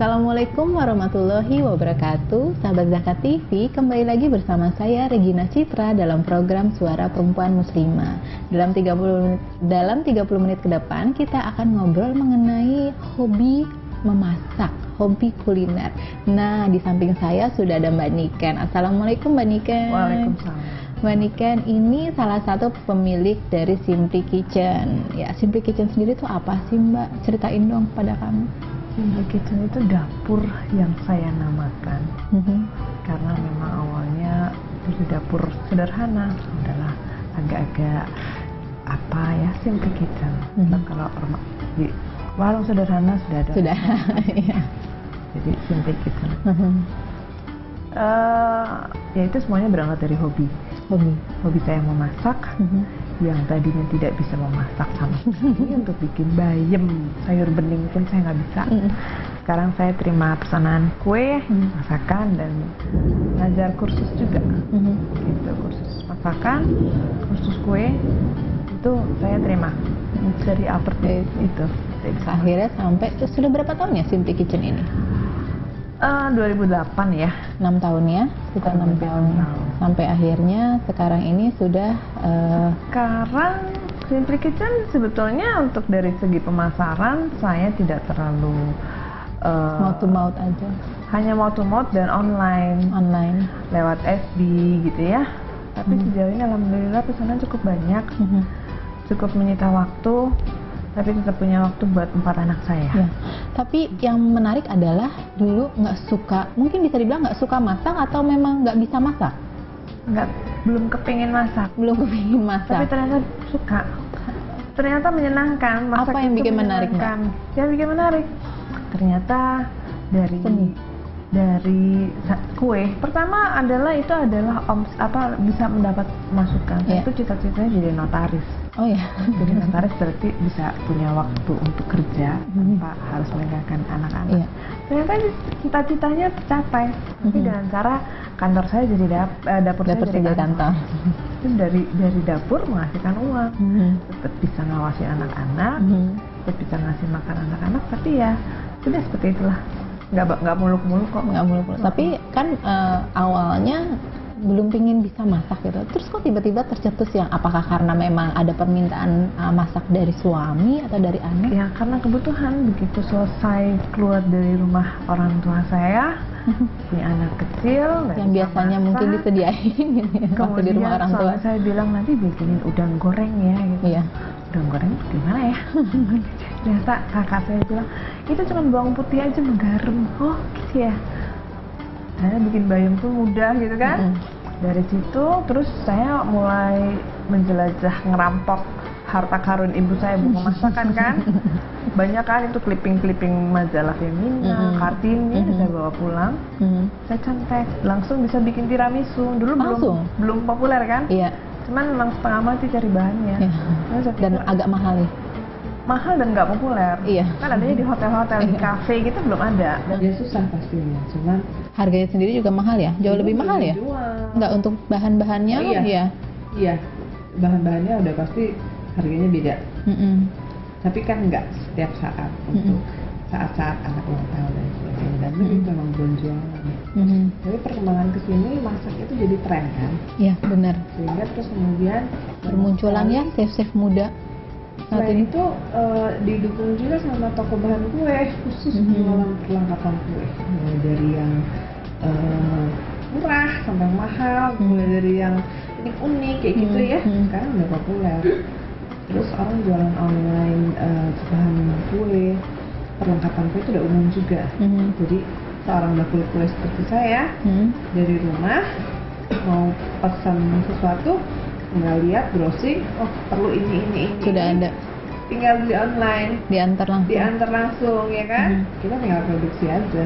Assalamualaikum warahmatullahi wabarakatuh. Sahabat Zakat TV, kembali lagi bersama saya Regina Citra dalam program Suara Perempuan Muslimah. Dalam 30 menit ke depan kita akan ngobrol mengenai hobi memasak, hobi kuliner. Nah, di samping saya sudah ada Mbak Niken. Assalamualaikum Mbak Niken. Waalaikumsalam. Mbak Niken ini salah satu pemilik dari Simply Kitchen. Ya, Simply Kitchen sendiri itu apa sih Mbak? Ceritain dong pada kami. Simply Kitchen itu dapur yang saya namakan karena memang awalnya itu dapur sederhana, adalah agak-agak apa ya, Simply Kitchen. Nah, kalau di warung sederhana sudah ada. Sudah. Ya. Jadi Simply Kitchen. Ya itu semuanya berangkat dari hobi. Hobi saya memasak. Yang tadinya tidak bisa memasak sama sekali untuk bikin bayam, sayur bening pun saya nggak bisa. Sekarang saya terima pesanan kue, masakan, dan ngajar kursus juga. Gitu, kursus masakan, kursus kue itu saya terima dari Alberti itu. Akhirnya sampai sudah berapa tahun ya Simply Kitchen ini? 2008 ya. 6 tahun ya, sekitar 6 tahun. Sampai akhirnya sekarang ini sudah sekarang Simply Kitchen sebetulnya untuk dari segi pemasaran saya tidak terlalu mouth to mouth aja. Hanya mouth to mouth dan online lewat FB gitu ya. Tapi sejauh ini alhamdulillah pesanan cukup banyak. Cukup menyita waktu, tapi tetap punya waktu buat 4 anak saya. Ya. Tapi yang menarik adalah dulu nggak suka, mungkin bisa dibilang nggak suka masak atau memang nggak bisa masak? Belum kepingin masak. Tapi ternyata suka. Ternyata menyenangkan. Masak apa yang bikin menarik, Mbak? Yang bikin menarik ternyata dari kue. Pertama adalah bisa mendapat masukan. Itu cita-citanya jadi notaris. Oh ya. Jadi notaris berarti bisa punya waktu untuk kerja tanpa harus meninggalkan anak-anak. Ternyata cita-citanya tercapai. Tapi dengan cara kantor saya jadi dapur saya jadi kantor. Terus dari dapur menghasilkan uang. Tetap bisa ngawasin anak-anak, tetap bisa ngasih makan anak-anak. Tapi ya sudah seperti itulah. Nggak muluk-muluk kok. Nggak muluk-muluk. Tapi kan awalnya belum pingin bisa masak gitu. Terus kok tiba-tiba tercetus yang apakah karena memang ada permintaan masak dari suami atau dari anak? Ya karena kebutuhan. Begitu selesai keluar dari rumah orang tua saya, punya anak kecil yang biasanya masak, mungkin disediain gitu ya, waktu di rumah orang tua. Saya bilang nanti bikinin udang goreng ya gitu. Iya. Udang goreng gimana ya? Ternyata kakak saya bilang itu cuma bawang putih aja menggaram. Oh gitu ya. Saya bikin bayam pun mudah gitu kan. Dari situ terus saya mulai menjelajah, ngerampok harta karun ibu saya buku masakan kan. Banyak kan itu clipping majalah Femina, Kartini, saya bawa pulang. Saya contek, langsung bisa bikin tiramisu. Dulu belum populer kan? Iya. Cuman memang setengah mati cari bahannya. Dan agak mahal nih. Mahal dan nggak populer. Iya. Kan adanya di hotel-hotel, di kafe gitu belum ada. Dan dia susah pastinya, cuman harganya sendiri juga mahal ya? Jauh lebih mahal ya? Nggak untuk bahan-bahannya? Iya. Bahan-bahannya udah pasti harganya beda. Tapi kan nggak setiap saat untuk saat-saat anak ulang tahun dan sebagainya. Dan itu memang belum jualan. Tapi perkembangan kesini masak itu jadi tren kan? Iya benar. Sehingga terus kemudian bermunculan ya chef-chef muda. Selain itu didukung juga sama toko bahan kue khusus jualan perlengkapan kue, mulai dari yang murah sampai yang mahal, mulai dari yang unik kayak gitu ya. Sekarang udah populer. Terus orang jualan online bahan kue, perlengkapan kue itu udah umum juga. Jadi seorang bakul kue seperti saya dari rumah mau pesan sesuatu, tinggal lihat, browsing, oh perlu ini sudah ada, tinggal beli online, diantar langsung ya kan. Kita tinggal produksi aja.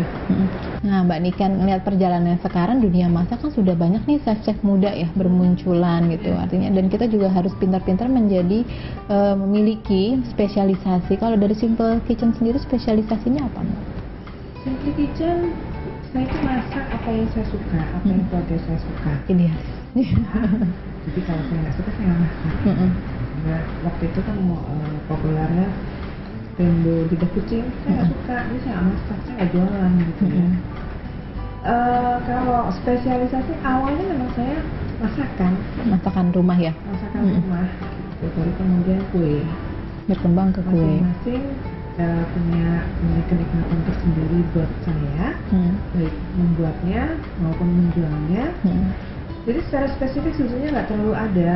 Nah Mbak Niken, ngeliat perjalanan sekarang dunia masak kan sudah banyak nih chef-chef muda ya bermunculan gitu. Artinya dan kita juga harus pintar-pintar menjadi memiliki spesialisasi. Kalau dari Simply Kitchen sendiri spesialisasinya apa Mbak? Simply Kitchen, saya itu masak apa yang saya suka, apa yang keluarga saya suka. Ideal. Jadi kalau saya nggak suka, saya nggak masak. Nah, waktu itu kan populernya tembok lidah kucing, saya nggak suka, ini saya nggak masak, saya nggak jualan gitu ya. Kalau spesialisasi awalnya memang saya Masakan rumah ya? masakan rumah gitu. Baru kemudian kue, Berkembang ke kue. masing-masing punya kenikmatan tersendiri buat saya, baik membuatnya maupun menjualnya. Jadi secara spesifik sebetulnya nggak terlalu ada,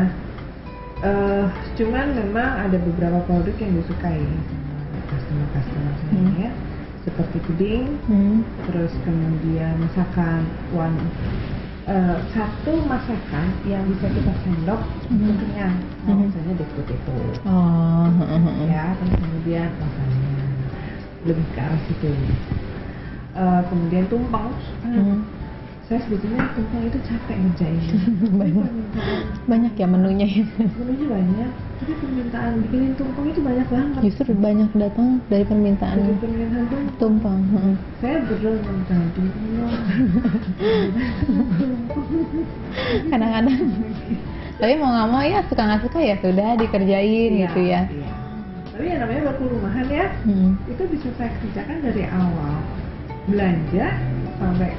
cuman memang ada beberapa produk yang disukai sama customer saya ya, seperti puding, terus kemudian masakan satu masakan yang bisa kita sendok untuk kenyang, misalnya dessert itu, ya, terus kemudian rasanya lebih ke arah situ. Kemudian tumpeng, saya sebetulnya tumpeng itu capek ngerjainnya. Banyak ya menunya itu. Menunya banyak, tapi permintaan bikinin tumpeng itu banyak banget. Justru banyak datang dari permintaan tumpeng. Saya berulang minta tumpeng dong. Kadang-kadang. Tapi mau nggak mau ya suka nggak suka ya sudah dikerjain gitu ya. Iya. Tapi yang namanya bakul rumahan ya, itu bisa saya kerjakan dari awal belanja sampai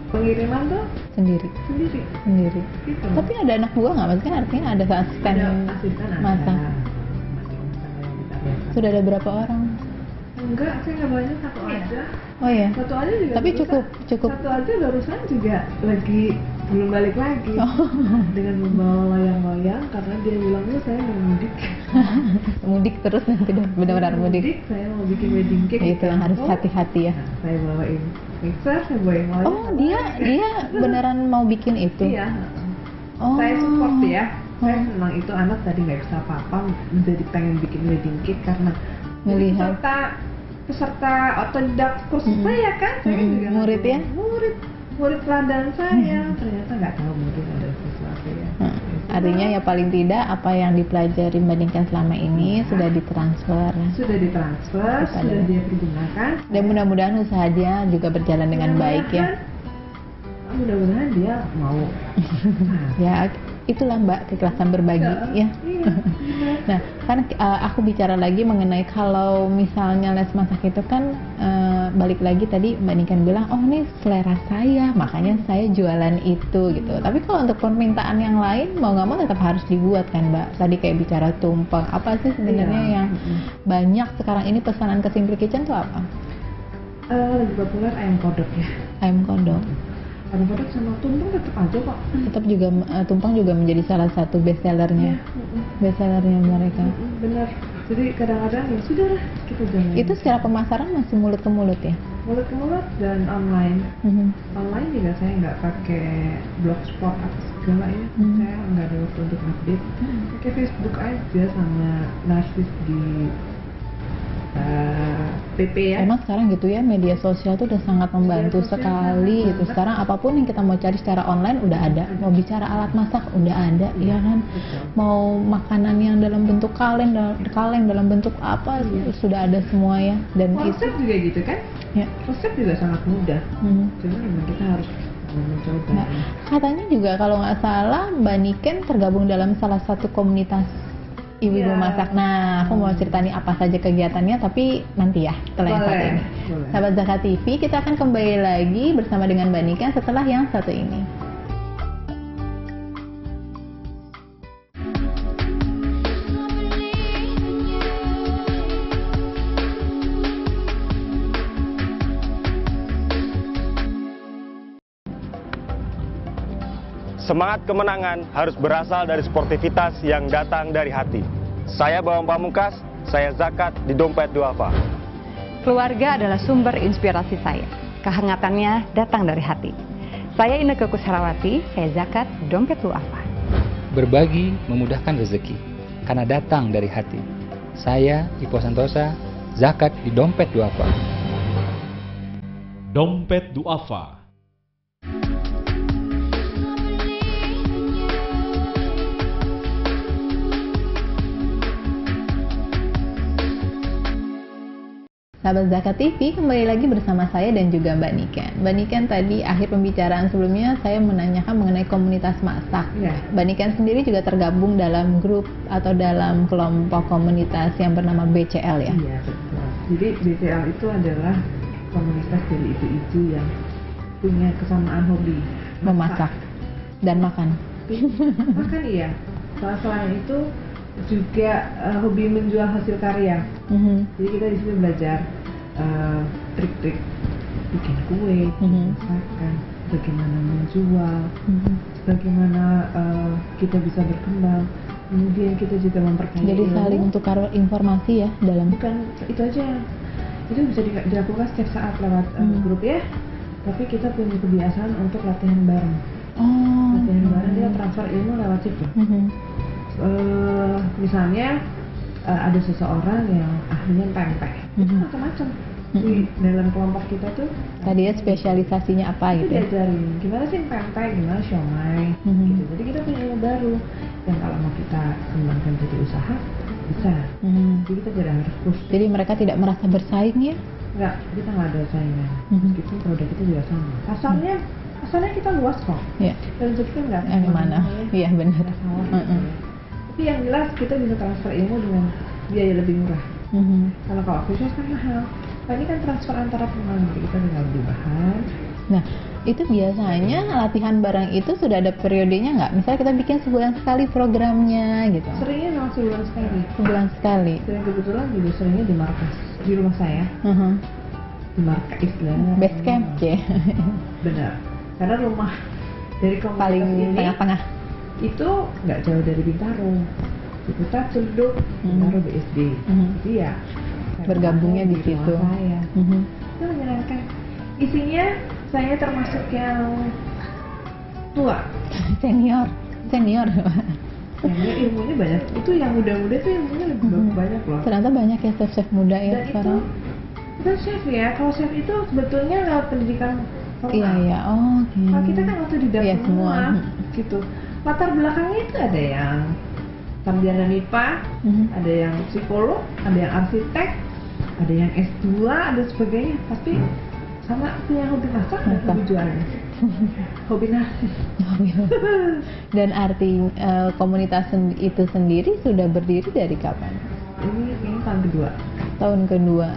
pengiriman tuh sendiri. Gitu. Tapi ada anak buah nggak? Maksudnya artinya ada asisten masak. Sudah ada berapa orang? Enggak, saya nggak banyak, satu aja. Oh ya. Satu aja juga. Tapi cukup. Satu aja barusan juga lagi belum balik lagi dengan membawa loyang-loyang karena dia bilang saya mau mudik. Mudik terus nanti benar-benar mudik. Saya mau bikin wedding cake. Itu yang harus hati-hati ya. Nah, saya bawain mixer, saya bawain loyang. Oh dia beneran mau bikin itu? Iya. Oh. Saya support ya. Saya senang itu anak tadi nggak bisa apa-apa menjadi pengen bikin wedding cake karena melihat peserta otodidak kursus saya kan, saya juga murid ya, murid teladan saya, ternyata nggak tahu mungkin ada sesuatu ya. Artinya ya paling tidak apa yang dipelajari bandingkan selama ini sudah ditransfer, sudah dia pergunakan, dan mudah-mudahan usaha dia juga berjalan dengan baik ya. Mudah-mudahan dia mau. Ya itulah Mbak, keikhlasan berbagi ya. Iya. Nah kan aku bicara lagi mengenai kalau misalnya les masak itu kan balik lagi tadi Mbak Niken bilang oh ini selera saya makanya saya jualan itu gitu. Tapi kalau untuk permintaan yang lain mau nggak mau tetap harus dibuat kan Mbak. Tadi kayak bicara tumpeng, apa sih sebenarnya yang banyak sekarang ini pesanan ke Simple Kitchen tuh apa? Lebih populer ayam kodok ya. Ayam kodok. Ayam kodok sama tumpeng tetap aja kok. Tetap juga tumpeng juga menjadi salah satu best sellernya. Best sellernya mereka. Benar. Jadi kadang-kadang ya sudah lah kita jangan. Itu secara pemasaran masih mulut ke mulut ya? Mulut ke mulut dan online. Online juga saya nggak pakai blogspot apa segala ya. Saya nggak ada waktu untuk update. Pakai Facebook aja sama narsis di PP ya. Emang sekarang gitu ya, media sosial tuh udah sangat membantu sekali gitu. Sekarang apapun yang kita mau cari secara online udah ada. Mau bicara alat masak udah ada, ya kan? Mau makanan yang dalam bentuk kaleng dalam bentuk apa sudah ada semua ya. Dan resep juga gitu kan? Ya. Resep juga sangat mudah. Cuma memang kita harus mencoba. Nah, katanya juga kalau nggak salah Mbak Niken tergabung dalam salah satu komunitas ibu-ibu masak. Nah, aku mau cerita nih apa saja kegiatannya, tapi nanti ya setelah yang satu ini. Sahabat Zakat TV, kita akan kembali lagi bersama dengan Mbak Niken setelah yang satu ini. Semangat kemenangan harus berasal dari sportivitas yang datang dari hati. Saya Bawang Pamungkas, saya zakat di Dompet Duafa. Keluarga adalah sumber inspirasi saya. Kehangatannya datang dari hati. Saya Inneke Kusharawati, saya zakat Dompet Duafa. Berbagi memudahkan rezeki, karena datang dari hati. Saya Ipo Santosa, zakat di Dompet Duafa. Dompet Duafa. Sahabat Zakat TV, kembali lagi bersama saya dan juga Mbak Niken. Mbak Niken, tadi akhir pembicaraan sebelumnya saya menanyakan mengenai komunitas masak. Ya. Mbak Niken sendiri juga tergabung dalam grup atau dalam kelompok komunitas yang bernama BCL ya? Iya, betul. Jadi BCL itu adalah komunitas dari ibu-ibu yang punya kesamaan hobi Memasak dan makan. Makan iya. Selain itu juga hobi menjual hasil karya. Jadi kita di sini belajar trik-trik bikin kue, masakan, bagaimana menjual, bagaimana kita bisa berkembang. Kemudian kita juga memperkaya Jadi ilmu. saling tukar informasi ya dalam. Bukan itu aja, itu bisa dilakukan setiap saat lewat grup ya. Tapi kita punya kebiasaan untuk latihan bareng. Latihan bareng, dia transfer ilmu lewat situ. Misalnya ada seseorang yang ahlinya pempek, itu macam-macam. Di dalam kelompok kita tuh Tadi ya spesialisasinya apa itu gitu ya? diajarin gimana sih pempek, gimana siomay, gitu. Jadi kita punya ilmu baru yang kalau mau kita kembangkan jadi usaha bisa. Jadi kita tidak harus push. Jadi mereka tidak merasa bersaing ya? Enggak, kita nggak ada saingan. Meskipun produk kita juga sama. Pasarnya kita luas kok. Iya. Dan kita nggak Yang mana? Iya benar. nggak salah. Tapi yang jelas kita bisa transfer ilmu dengan biaya lebih murah. Kalau khusus kan mahal. Nah, ini kan transfer antara pemain, kita tinggal beli bahan. Nah, itu biasanya latihan bareng itu sudah ada periodenya nggak? Misalnya kita bikin sebulan sekali programnya gitu. Seringnya memang sebulan sekali. Sebulan sekali. Dan kebetulan juga seringnya di markas di rumah saya. Di markas istilahnya. Base camp ya. Benar. Karena rumah dari komunitas Paling ini tengah-tengah. itu nggak jauh dari Bintaro. Ciputat, Celduk, Bintaro BSD. Jadi ya Bergabungnya di situ. rumah saya. Itu menyenangkan. Isinya saya termasuk yang tua. Senior. Yang ilmunya banyak. Itu yang muda-muda tuh ilmunya lebih banyak loh. Ternyata banyak ya chef-chef muda ya Dan sekarang. itu chef ya. Kalau chef itu sebetulnya lewat pendidikan formal. Iya. Oh, oke. Kalau kita kan waktu di dapur Iya, semua. gitu. Latar belakangnya itu ada yang sarjana MIPA, ada yang psikolog, ada yang arsitek, ada yang S2, ada sebagainya. Tapi sama punya hobi masak dan hobi jualan. Hobi narsis. Dan arti komunitas itu sendiri sudah berdiri dari kapan? Ini tahun kedua. Tahun kedua.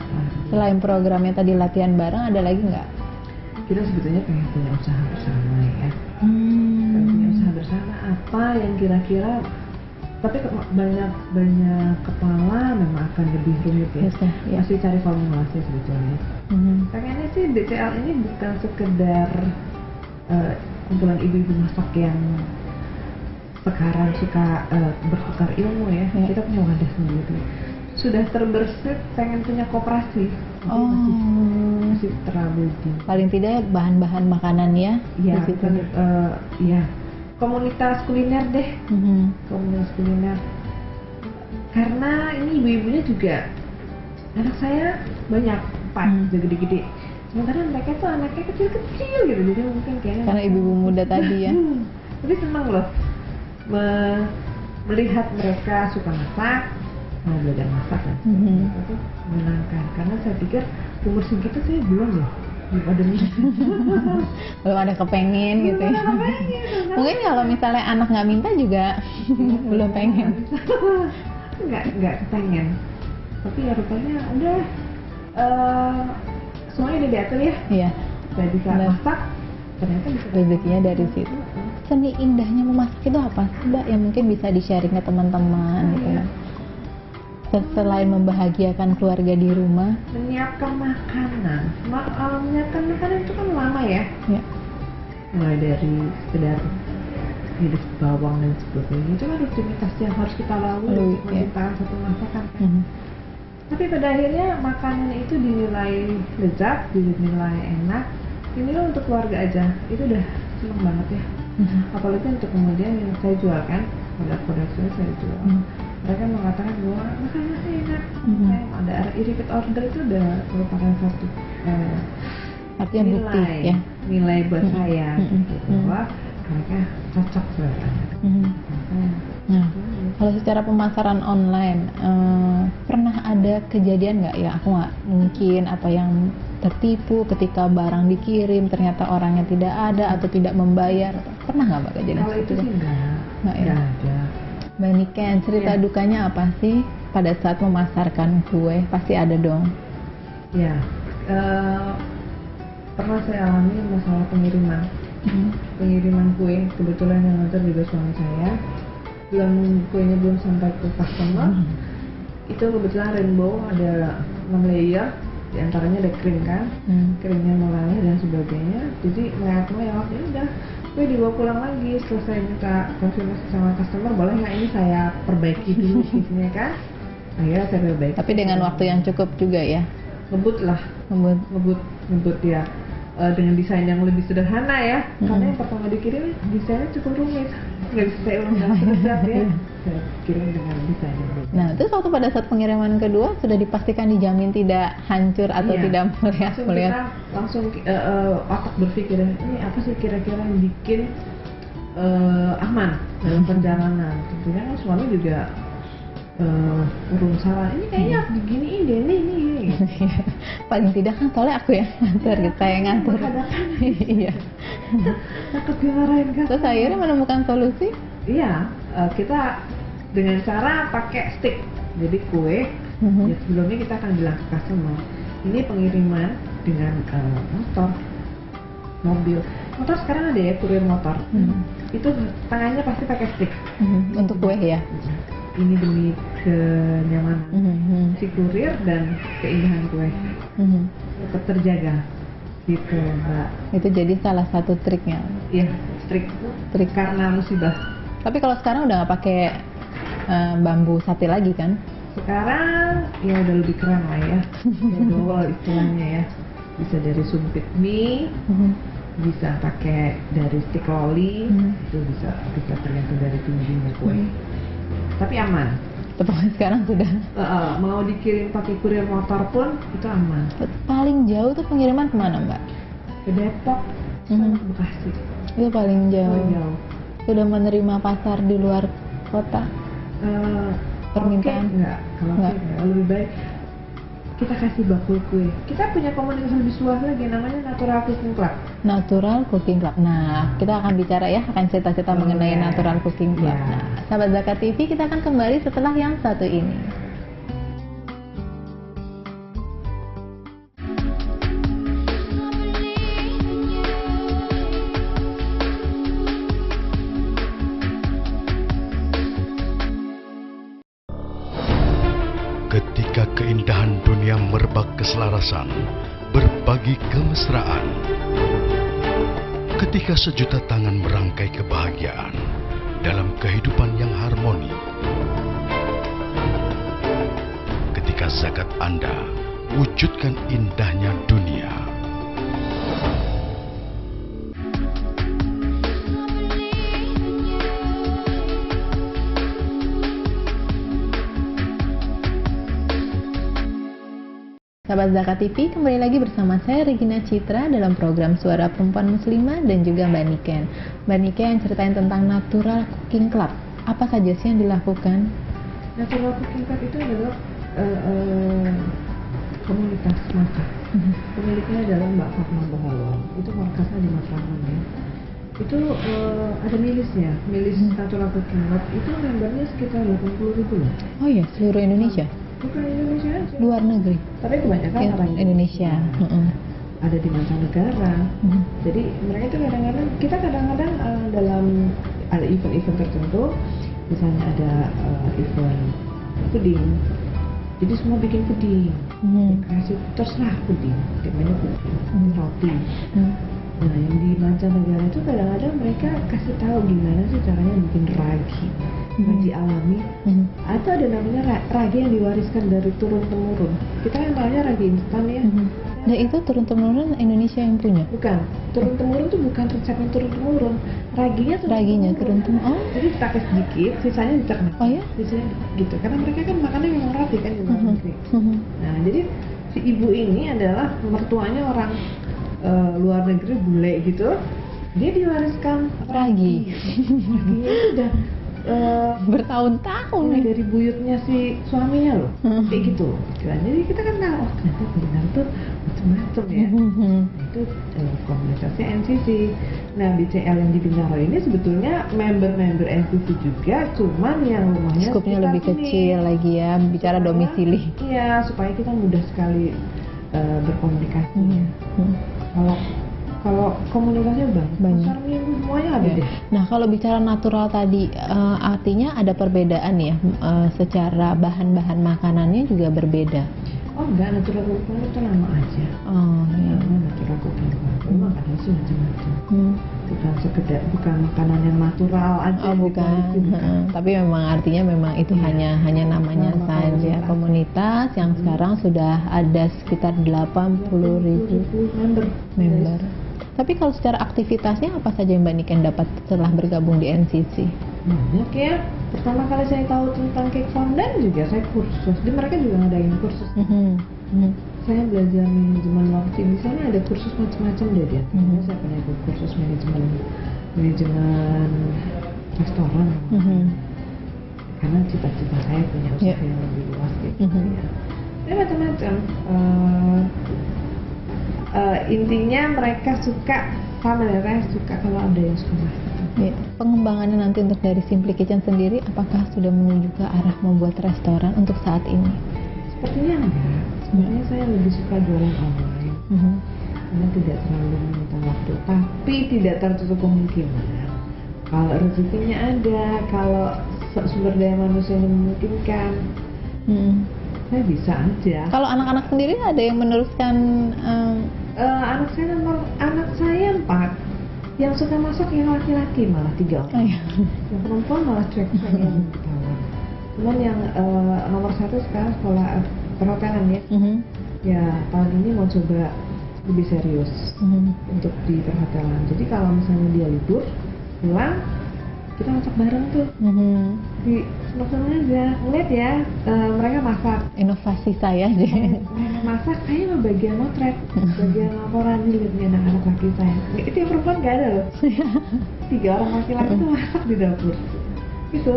Selain programnya tadi latihan bareng, ada lagi nggak? Kita sebetulnya pengen punya usaha bersama ya. Pengen punya usaha bersama apa yang kira-kira, tapi banyak kepala memang akan lebih rumit ya. Susah, ya. Masih cari formulasi sebetulnya. Pengennya sih BCL ini bukan sekedar kumpulan ibu-ibu masak yang sekarang suka bertukar ilmu ya. Kita punya wadah sendiri. Sudah terbersit pengen punya koperasi. Masih terlalu di. Paling tidak bahan-bahan makanannya Iya, di situ. iya. Komunitas kuliner deh. Komunitas kuliner. Karena ini ibu-ibunya juga, anak saya banyak, 4, gede-gede. Sementara mereka tuh anaknya kecil-kecil gitu, jadi mungkin kayaknya. Karena ibu-ibu muda tadi ya. Tapi senang loh melihat mereka suka masak, mau belajar masak kan. Itu menyenangkan. Karena saya pikir umur segitu saya belum loh. Belum ada kepengen gitu ya. Mungkin kalau misalnya anak nggak minta juga belum pengen. nggak kepengen. Tapi ya rupanya udah semuanya udah diatur ya. Iya. Saya bisa masak, ternyata bisa Rezekinya dari situ. Seni indahnya memasak itu apa sih, Mbak, yang mungkin bisa di-sharing ke teman-teman gitu ya? Selain membahagiakan keluarga di rumah, menyiapkan makanan. Menyiapkan makanan itu kan lama ya. ya. Mulai dari sekedar hidup bawang dan sebagainya, itu kan rutinitas yang harus kita lalui untuk menciptakan satu masakan kan. Tapi pada akhirnya makanan itu dinilai lezat, dinilai enak, dinilai untuk keluarga aja, itu udah seneng banget ya. Apalagi untuk kemudian yang saya jual kan, produk-produk saya jual. Mereka mengatakan bahwa makanannya enak. Ada repeat order itu udah merupakan satu artinya bukti ya. Nilai buat saya gitu, bahwa mereka cocok sebenarnya. Nah, Kalau secara pemasaran online, pernah ada kejadian nggak ya, aku nggak mungkin atau yang tertipu ketika barang dikirim ternyata orangnya tidak ada atau tidak membayar, pernah nggak Mbak kejadian Kalau itu seperti sih enggak ya? ada. Mbak Niken, cerita Ya. dukanya apa sih pada saat memasarkan kue? Pasti ada dong. Ya, pernah saya alami masalah pengiriman. Pengiriman kue, kebetulan yang nganter juga suami saya. Kuenya belum sampai ke customer. Itu kebetulan rainbow ada 6 layer, diantaranya ada krim kan, krimnya melaleh dan sebagainya. Jadi meleak-meleak, ya udah, kue dibawa pulang lagi. Selesai minta konfirmasi sama customer, boleh nggak ini saya perbaiki dulu kisnya kan? Akhirnya saya perbaiki. Tapi dengan waktu yang cukup juga ya. Ngebut lah, ngebut ya. Dengan desain yang lebih sederhana ya, karena yang pertama dikirim desainnya cukup rumit, nggak bisa saya ulang terus ya. Saya kirim dengan desain yang rumit. Nah, terus waktu pada saat pengiriman kedua sudah dipastikan dijamin tidak hancur atau Iya. tidak Langsung melihat. kita langsung otak berpikir, ini apa sih kira-kira yang bikin aman dalam perjalanan. Tentunya kan suami juga urung salah, ini kayaknya beginiin deh, ini. Paling tidak kan soalnya aku yang nganter gitu, saya yang nganter. Iya. Takut dimarahin kan? Terus akhirnya menemukan solusi. Iya, kita dengan cara pakai stick. Jadi kue, ya sebelumnya kita akan bilang ke customer, ini pengiriman dengan motor, mobil. Motor sekarang ada ya, kurir motor. Itu tangannya pasti pakai stick. Untuk kue ya. Ini demi kenyamanan si kurir dan keindahan kue. Tetap terjaga. Gitu, Mbak. Itu jadi salah satu triknya. Iya, trik karena musibah. Tapi kalau sekarang udah nggak pakai bambu sate lagi kan? Sekarang ya udah lebih keren lah ya. Dodol istilahnya ya. Bisa dari sumpit mie, bisa pakai dari stick loli, itu bisa tergantung dari tingginya kue. Tapi aman. Tepung sekarang sudah. Mau dikirim pakai kurir motor pun itu aman. Paling jauh tuh pengiriman kemana Mbak? Ke Depok, sama ke Bekasi. Itu paling jauh. Jauh. Sudah menerima pasar di luar kota? Permintaan? Enggak, kalau Enggak. cake enggak. Lebih baik kita kasih bakul kue. Kita punya komunitas lebih luas lagi, namanya Natural Cooking Club. Natural Cooking Club. Nah, kita akan bicara ya, akan cerita-cerita mengenai ya. Natural Cooking Club. Ya. Nah, sahabat Zakat TV, kita akan kembali setelah yang satu ini. Ketika keindahan dunia merebak keselarasan, berbagi kemesraan. Ketika sejuta tangan merangkai kebahagiaan dalam kehidupan yang harmoni. Ketika zakat Anda wujudkan indahnya dunia. Sahabat Zakat TV, kembali lagi bersama saya Regina Citra dalam program Suara Perempuan Muslimah dan juga Mbak Niken. Mbak Niken ceritain tentang Natural Cooking Club. Apa saja sih yang dilakukan? Natural Cooking Club itu adalah komunitas masak. Pemiliknya adalah Mbak Fatma Bahalon. Itu markasnya di Matraman ya. Itu ada milisnya, milis Natural Cooking Club. Itu membernya sekitar 80.000 loh. Oh iya, seluruh Indonesia? Bukan Indonesia aja. Luar negeri? Tapi kebanyakan orang Indonesia. Ada di mancanegara. Jadi mereka itu kadang-kadang dalam ada event-event tertentu, misalnya ada event puding. Jadi semua bikin puding. Kasih terserah puding, temanya puding, roti. Nah yang di mancanegara itu kadang-kadang mereka kasih tahu gimana sih caranya bikin ragi alami. Atau ada namanya ragi yang diwariskan dari turun temurun. Kita kan tahunya ragi instan ya. Nah itu turun temurun Indonesia yang punya? Bukan, turun temurun itu bukan resep yang turun temurun. Raginya turun temurun. Oh. Jadi pakai sedikit, sisanya dicerna. Oh ya? Sisanya gitu. Karena mereka kan makannya memang roti kan di luar negeri. Nah jadi si ibu ini adalah mertuanya orang luar negeri bule gitu. Dia diwariskan Ragi. Raginya itu udah bertahun-tahun nih. dari buyutnya si suaminya loh, kayak gitu. Jadi kita kan tahu, oh ternyata Bintaro tuh macam-macam ya. Itu komunitasnya NCC. Nah BCL yang di Bintaro ini sebetulnya member-member NCC juga, cuman yang rumahnya Skupnya sekitar lebih sini. kecil lagi ya, bicara domisili. Iya, supaya kita mudah sekali berkomunikasi. ya. Kalau komunitasnya banyak, pasar minggu semuanya ada Ya. deh. Nah, kalau bicara natural tadi, artinya ada perbedaan ya, secara bahan-bahan makanannya juga berbeda. Oh enggak, natural cooking itu nama aja. Oh, ya. Natural cooking memang ada sih macam-macam. Bukan makanan yang natural aja. Oh, bukan. Tapi memang artinya memang itu hanya namanya Nama saja. komunitas. Komunitas yang sekarang sudah ada sekitar 80.000 member. Tapi kalau secara aktivitasnya apa saja yang Mbak Niken dapat setelah bergabung di NCC? Banyak ya. Pertama kali saya tahu tentang cake fondant juga saya kursus. Jadi mereka juga ngadain kursus. Saya belajar manajemen marketing di sana, ada kursus macam-macam deh dia. Saya pernah ikut kursus manajemen restoran. Karena cita-cita saya punya usaha yang lebih luas gitu ya. Jadi macam-macam. Intinya mereka suka sama mereka suka kalau ada yang suka masak. Ya, pengembangannya nanti untuk dari Simply Kitchen sendiri, apakah sudah menuju ke arah membuat restoran untuk saat ini? Sepertinya enggak. Sebenarnya saya lebih suka jualan online. Karena tidak terlalu meminta waktu. Tapi tidak tertutup kemungkinan. Kalau rezekinya ada, kalau sumber daya manusia yang memungkinkan, saya bisa aja. Kalau anak-anak sendiri ada yang meneruskan? Anak saya 4. Yang suka masak yang laki-laki malah 3 orang. Yang perempuan malah cuek-cuek yang ketahuan. Cuman yang nomor 1 sekarang sekolah perhotelan ya. Ya tahun ini mau coba lebih serius untuk di perhotelan. Jadi kalau misalnya dia libur pulang, kita masak bareng tuh. Di senang-senang aja ngeliat ya, mereka masak. Inovasi saya deh. Mereka masak, saya mah bagian motret, bagian laporan nih lihat nih anak-anak laki saya. Itu yang perempuan gak ada loh. 3 orang laki-laki tuh masak di dapur. Itu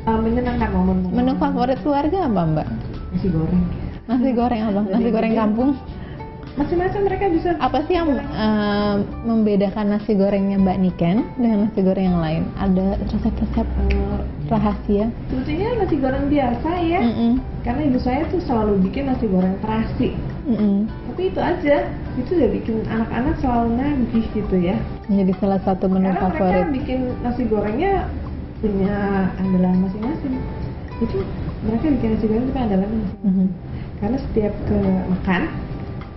menyenangkan momen-momen. Menu favorit keluarga apa Mbak? Nasi goreng. Nasi goreng apa? Nasi goreng kampung? Macam-macam mereka bisa. Apa sih yang membedakan nasi gorengnya Mbak Niken dengan nasi goreng yang lain? Ada resep-resep rahasia? Sebetulnya nasi goreng biasa ya. Karena ibu saya tuh selalu bikin nasi goreng terasi. Tapi itu aja. Itu udah bikin anak-anak selalu nagih gitu ya. Jadi salah satu menu Karena favorit. mereka bikin nasi gorengnya punya andalan masing-masing. Itu mereka bikin nasi goreng tapi andalannya masing-masing. Karena setiap ke makan,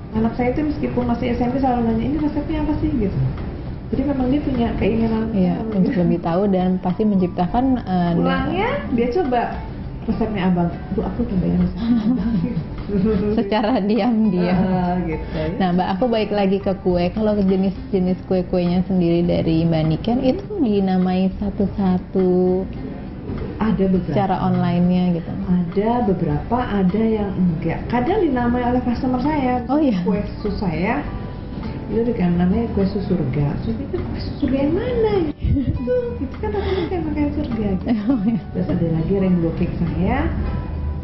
anak saya itu meskipun masih SMP selalu nanya, ini resepnya apa sih gitu. Jadi memang dia punya keinginan untuk lebih tahu dan pasti menciptakan pulangnya dia coba resepnya abang. Bu aku cobain resepnya abang. secara diam-diam. Gitu. Nah Mbak, aku balik lagi ke kue. Kalau jenis-jenis kue-kuenya sendiri dari Mbak Niken itu dinamai satu-satu? Ada beberapa. Secara online-nya gitu. Ada beberapa, ada yang enggak. Kadang dinamai oleh customer saya. Oh iya. Kue susu saya itu namanya kue susu surga. Terus itu kue susu surga yang mana? Itu kan rasanya kayak makan surga. Gitu. Oh, iya. Terus ada lagi rainbow cake saya.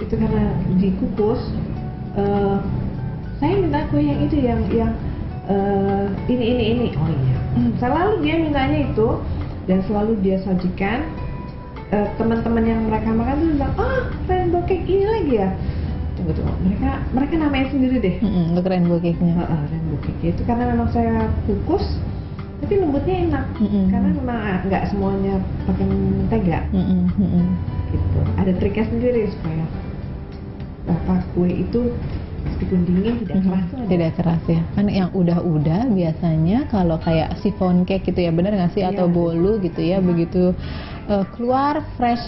Itu karena dikukus. Saya minta kue yang itu yang ini. Oh iya. Selalu dia mintanya itu dan selalu dia sajikan. Teman-teman yang mereka makan tuh bilang, rainbow cake ini lagi ya. Tunggu, mereka namanya sendiri deh. Untuk rainbow cake-nya. Rainbow cake itu karena memang saya kukus, tapi lembutnya enak. Karena memang nggak semuanya pakai mentega. Gitu. Ada triknya sendiri supaya kue itu meskipun dingin tidak keras. Tidak keras ya. Kan yang udah biasanya kalau kayak chiffon cake gitu ya, benar nggak sih? Atau bolu gitu ya, begitu keluar fresh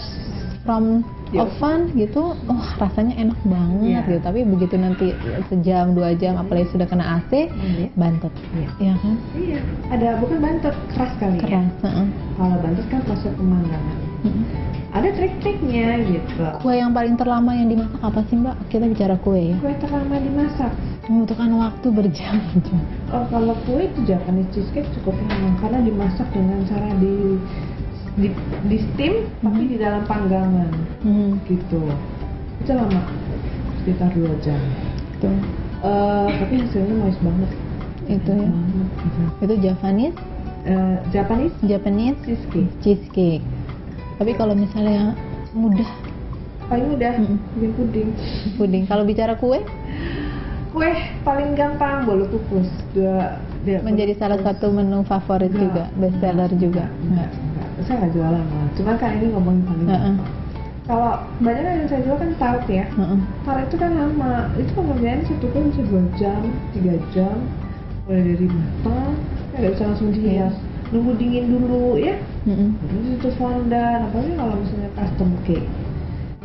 from oven gitu, rasanya enak banget gitu. Tapi begitu nanti sejam 2 jam apalagi sudah kena AC, bantet. Iya kan? Iya. Ada bukan bantet, keras kali ya. Kalau bantet kan proses pemanggangan. Ada trik-triknya gitu. Kue yang paling terlama yang dimasak apa sih Mbak? Kita bicara kue ya. Kue terlama dimasak membutuhkan waktu berjam-jam. Kalau kue itu Japanese cheesecake cukup lama karena dimasak dengan cara di steam tapi di dalam panggangan gitu. Itu lama, sekitar 2 jam. Tuh. Tapi hasilnya nice banget. Itu ya. Itu Japanese cheesecake. Tapi kalau misalnya mudah, paling mudah bikin puding. Kalau bicara kue paling gampang bolu kukus. Menjadi salah satu menu favorit juga, best seller juga. Enggak. Saya nggak jualan malah. Cuma kan ini ngomongin paling gampang. Kalau banyak yang saya jual kan tart ya. Tart itu kan lama. Itu pengerjaan satu kue bisa 2 jam, 3 jam. Mulai dari matang, nggak bisa langsung dihias. Nunggu dingin dulu ya. Terus itu fondant. Apalagi kalau misalnya custom cake.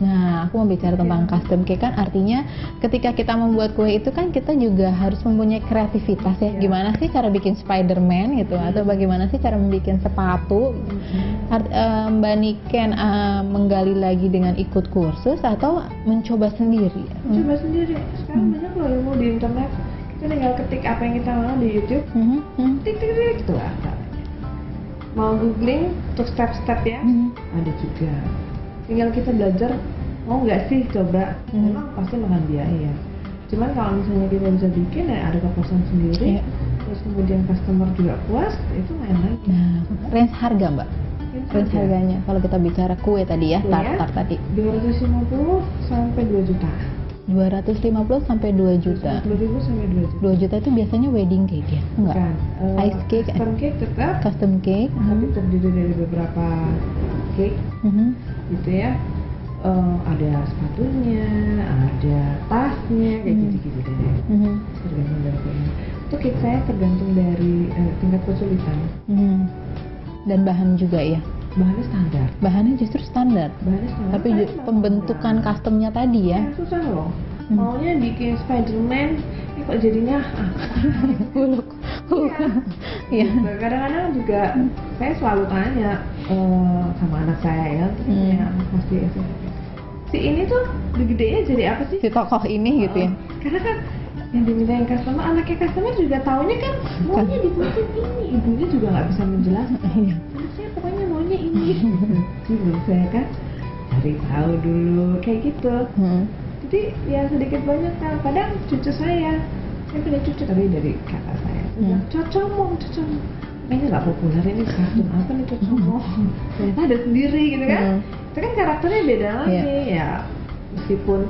Nah, aku mau bicara tentang custom cake, kan artinya ketika kita membuat kue itu kan kita juga harus mempunyai kreativitas ya. Gimana sih cara bikin Spiderman gitu, atau bagaimana sih cara membuat sepatu? Mbak Niken menggali lagi dengan ikut kursus atau mencoba sendiri? Mencoba sendiri. Sekarang banyak loh ilmu di internet. Kita tinggal ketik apa yang kita mau di YouTube, tik gitu lah. Mau googling untuk step-stepnya ada juga. Tinggal kita belajar, mau nggak sih coba. Memang pasti makan biaya. Cuman kalau misalnya kita bisa bikin ya ada kepuasan sendiri, terus kemudian customer juga puas, itu main lagi. Nah, range harga Mbak? Range harganya kalau kita bicara kue tadi ya, tart tadi 250 sampai 2 juta. 250 sampai 2 juta. 2.000 sampai 2 juta. 2 juta itu biasanya wedding cake ya? Enggak. Ice cake, custom cake tetap. Custom cake. Tapi terdiri dari beberapa cake. Gitu ya. Ada sepatunya, ada tasnya, kayak gitu-gitu deh. Tergantung dari kuenya. Itu cake saya tergantung dari tingkat kesulitan. Dan bahan juga ya? Bahannya standar. Bahannya justru standar. Tapi pembentukan customnya tadi ya? Susah loh. Maunya bikin Spiderman, kok jadinya buluk. Iya. Kadang-kadang juga saya selalu tanya sama anak saya ya, anak masih SMP. Si ini tuh gedenya jadi apa sih? Si tokoh ini gitu ya? Karena kan yang dimintain customer, anaknya customer juga taunya kan maunya dibuatin ini, ibunya juga nggak bisa menjelaskan. Anak saya pokoknya maunya ini. Bingung saya kan cari tahu dulu kayak gitu. Jadi ya sedikit banyak kan. Kadang cucu saya punya cucu tapi dari kakak saya. Cocomong. Kayaknya nggak populer ini kartun apa nih Cocomong. Ternyata ada sendiri gitu kan. Itu kan karakternya beda lagi ya. Meskipun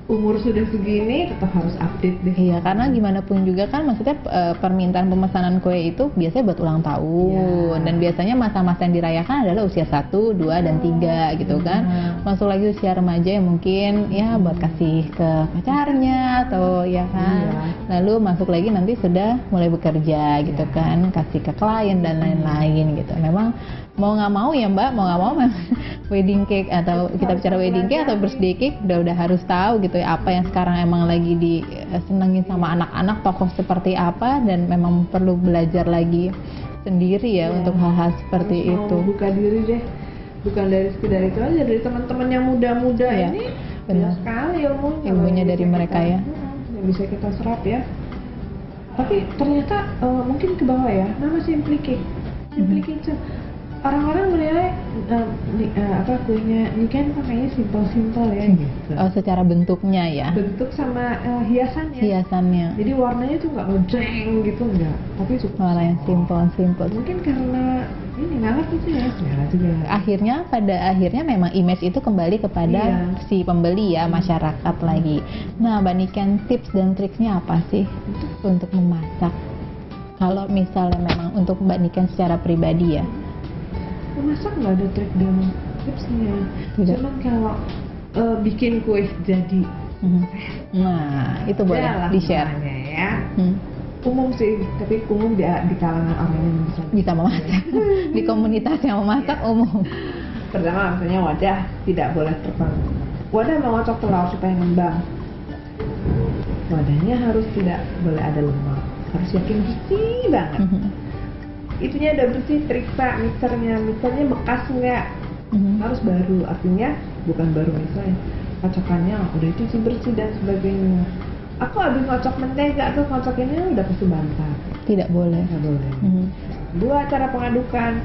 umur sudah segini tetap harus update deh. Iya, karena gimana pun juga kan maksudnya permintaan pemesanan kue itu biasanya buat ulang tahun dan biasanya masa-masa yang dirayakan adalah usia 1, 2, dan 3 gitu kan. Masuk lagi usia remaja yang mungkin ya buat kasih ke pacarnya atau ya kan. Lalu masuk lagi nanti sudah mulai bekerja gitu kan, kasih ke klien dan lain-lain gitu. Memang mau nggak mau ya Mbak, mau nggak mau wedding cake atau kita bicara wedding cake atau birthday cake udah harus tahu gitu ya apa yang sekarang emang lagi disenengin sama anak-anak, tokoh seperti apa, dan memang perlu belajar lagi sendiri ya untuk hal-hal seperti itu. Buka diri deh, bukan dari sekedar itu aja, dari teman-teman yang muda-muda ini benar sekali ilmunya dari mereka ya yang bisa kita serap ya. Tapi ternyata mungkin ke bawah ya, nama Simply Cake. Orang-orang menilai kuenya ini kan kayaknya simpel-simpel ya gitu. Oh, secara bentuknya ya? Bentuk sama hiasannya. Jadi warnanya tuh nggak ngejreng gitu, enggak. Tapi warna yang simpel. Mungkin karena ini nggak ngerti sih ya. Juga. Pada akhirnya memang image itu kembali kepada si pembeli ya, masyarakat lagi. Nah, Mbak Niken, tips dan triknya apa sih untuk memasak? Kalau misalnya memang untuk Mbak Niken secara pribadi ya? Memasak nggak ada trik dan tipsnya. Cuman kalau bikin kue jadi, nah itu boleh di-share ya. Umum sih, tapi umum di kalangan orang yang bisa memasak. Di komunitas yang memasak umum. Pertama misalnya wadah tidak boleh terbang. Wadah mau ngocok telur supaya ngembang. Wadahnya harus tidak boleh ada lemak. Harus yakin bersih banget. Itunya udah bersih, periksa mixernya bekas nggak, harus baru, artinya bukan baru misalnya kocokannya udah cuci bersih dan sebagainya. Aku habis ngocok mentega tuh, kocokinnya udah pasti bantar, tidak boleh. Dua, cara pengadukan,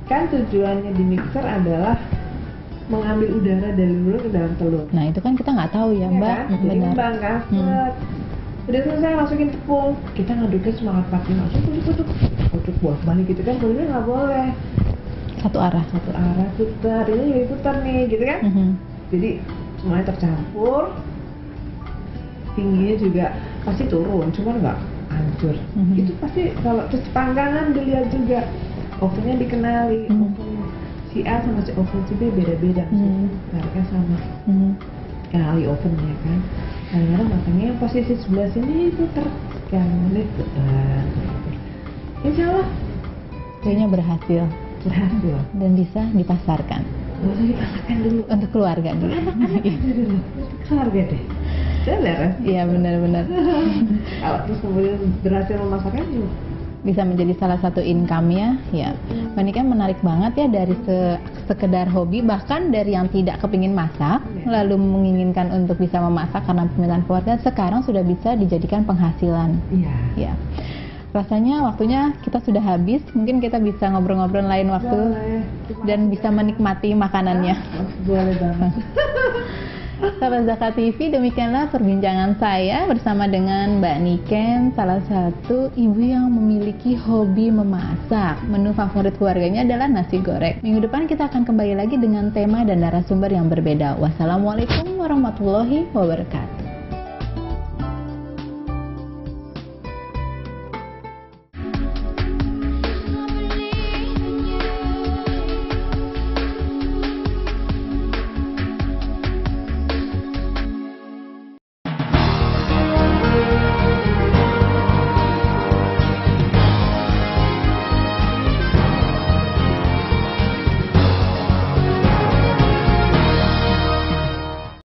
kan tujuannya di mixer adalah mengambil udara dari telur ke dalam telur. Nah itu kan kita nggak tahu ya Mbak. Kan? Jadi Benar. ngembang kan. Udah selesai masukin tepung, kita ngaduknya semangat pakai langsung tutup bolak balik gitu kan, boleh nggak boleh. Satu arah. Putar, ini jadi putar nih gitu kan. Jadi semuanya tercampur, tingginya juga pasti turun, cuman nggak hancur. Itu pasti kalau terus panggangan dilihat juga, ovennya dikenali, oven si A sama si oven si B beda-beda, mereknya sama, kenali ovennya kan. Kadang-kadang matangnya yang posisi sebelah sini putar, yang menit putar. Insya Allah Kayaknya berhasil dan bisa dipasarkan. Gak usah dipasarkan dulu. Untuk keluarga dulu. Keluarga deh. Benar kan? Iya benar-benar. Kalau terus kemudian berhasil memasaknya, Bisa menjadi salah satu income-nya. Ya, ini kan menarik banget ya dari sekedar hobi, bahkan dari yang tidak kepingin masak, lalu menginginkan untuk bisa memasak karena permintaan keluarga, sekarang sudah bisa dijadikan penghasilan. iya. Ya. Rasanya waktunya kita sudah habis, mungkin kita bisa ngobrol-ngobrol lain waktu dan bisa menikmati makanannya. Boleh banget. Sahabat Zakat TV, demikianlah perbincangan saya bersama dengan Mbak Niken, salah satu ibu yang memiliki hobi memasak. Menu favorit keluarganya adalah nasi goreng. Minggu depan kita akan kembali lagi dengan tema dan narasumber yang berbeda. Wassalamualaikum warahmatullahi wabarakatuh.